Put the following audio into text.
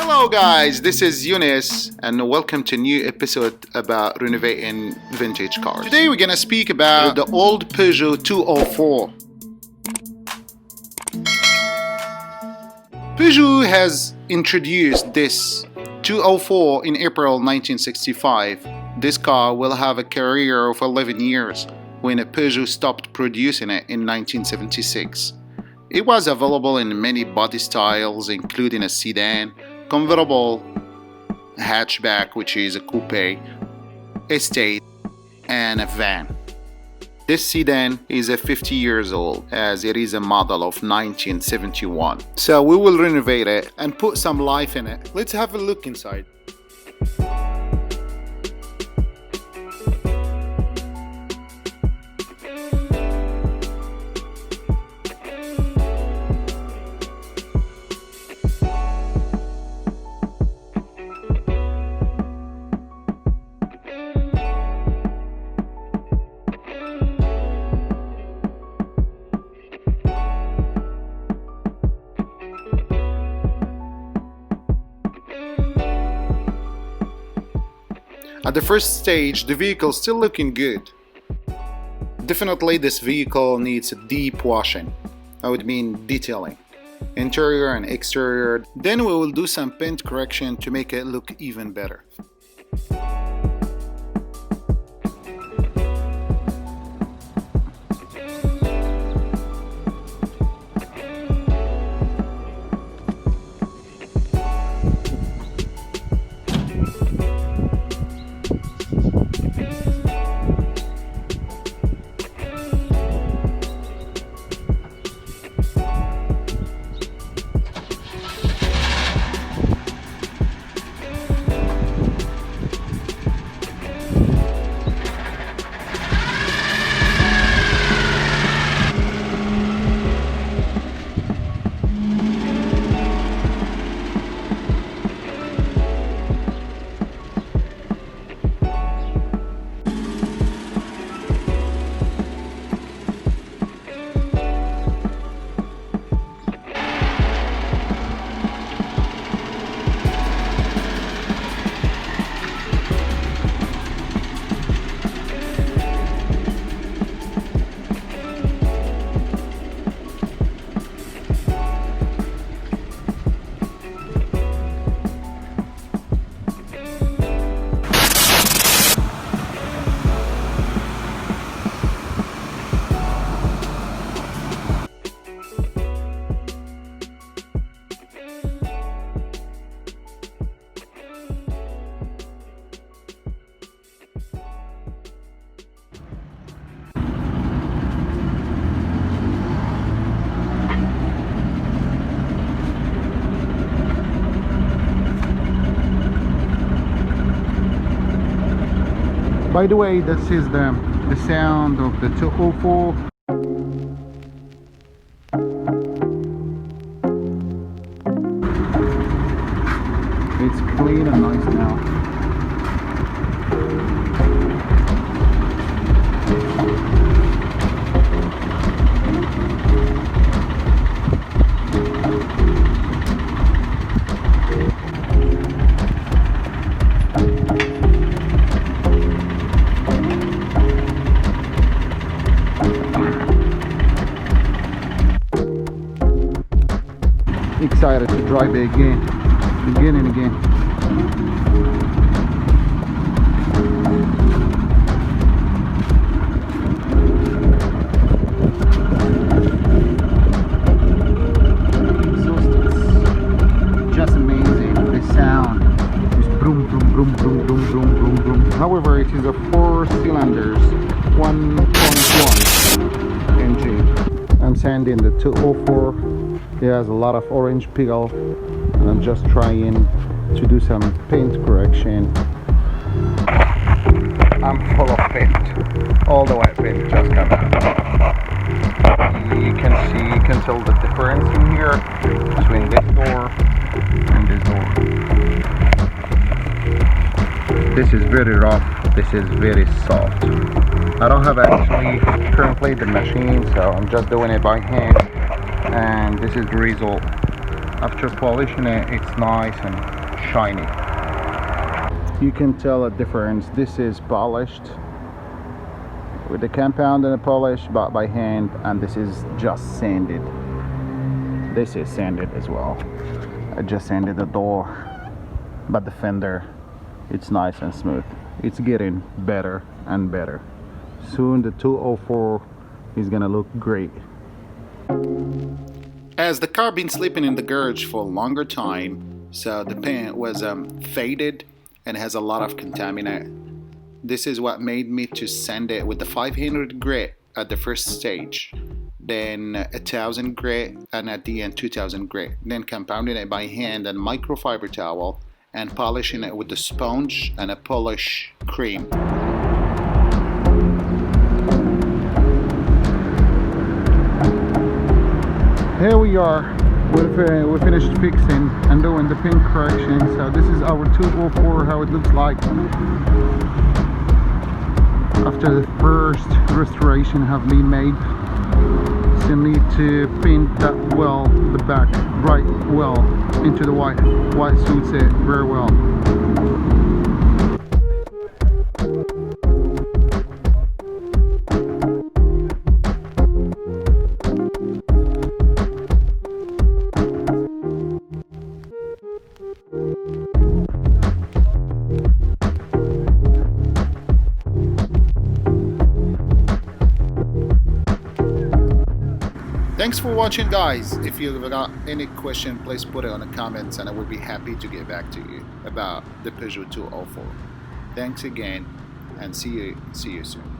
Hello guys, this is Yunus and welcome to a new episode about renovating vintage cars. Today we're gonna speak about the old Peugeot 204. Peugeot has introduced this 204 in April 1965. This car will have a career of 11 years when Peugeot stopped producing it in 1976. It was available in many body styles, including a sedan, convertible, hatchback, which is a coupe, estate, and a van. This sedan is 50 years old as it is a model of 1971. So we will renovate it and put some life in it. Let's have a look inside. At the first stage, the vehicle is still looking good. Definitely this vehicle needs a deep washing. I would mean detailing. Interior and exterior. Then we will do some paint correction to make it look even better. By the way, this is the sound of the 204. It's clean and nice now. Excited to drive it again and again. Exhaust is just amazing. The sound is boom, boom, boom, boom, boom, boom, boom, boom. However, it is a 4 cylinders, 1.1 engine. I'm sanding the 204. It has a lot of orange peel and I'm just trying to do some paint correction. I'm full of paint. All the white paint just come out. You can tell the difference in here between this door and this door. This is very rough, this is very soft. I don't have actually currently the machine, so I'm just doing it by hand. And this is the result. After polishing it, it's nice and shiny. You can tell a difference. This is polished with the compound and the polish, but by hand, and this is just sanded. This is sanded as well. I just sanded the door, but the fender, it's nice and smooth. It's getting better and better. Soon the 204 is gonna look great. As the car been sleeping in the garage for a longer time, so the paint was faded and has a lot of contaminant. This is what made me to sand it with the 500 grit at the first stage, then 1000 grit, and at the end 2000 grit, then compounding it by hand and microfiber towel and polishing it with the sponge and a polish cream. Here we are. We finished fixing and doing the paint correction. So this is our 204, how it looks like after the first restoration have been made. So you need to paint that well, the back bright well into the white. White suits it very well. Thanks for watching, guys. If you've got any question, please put it on the comments and I will be happy to get back to you about the Peugeot 204. Thanks again and see you soon.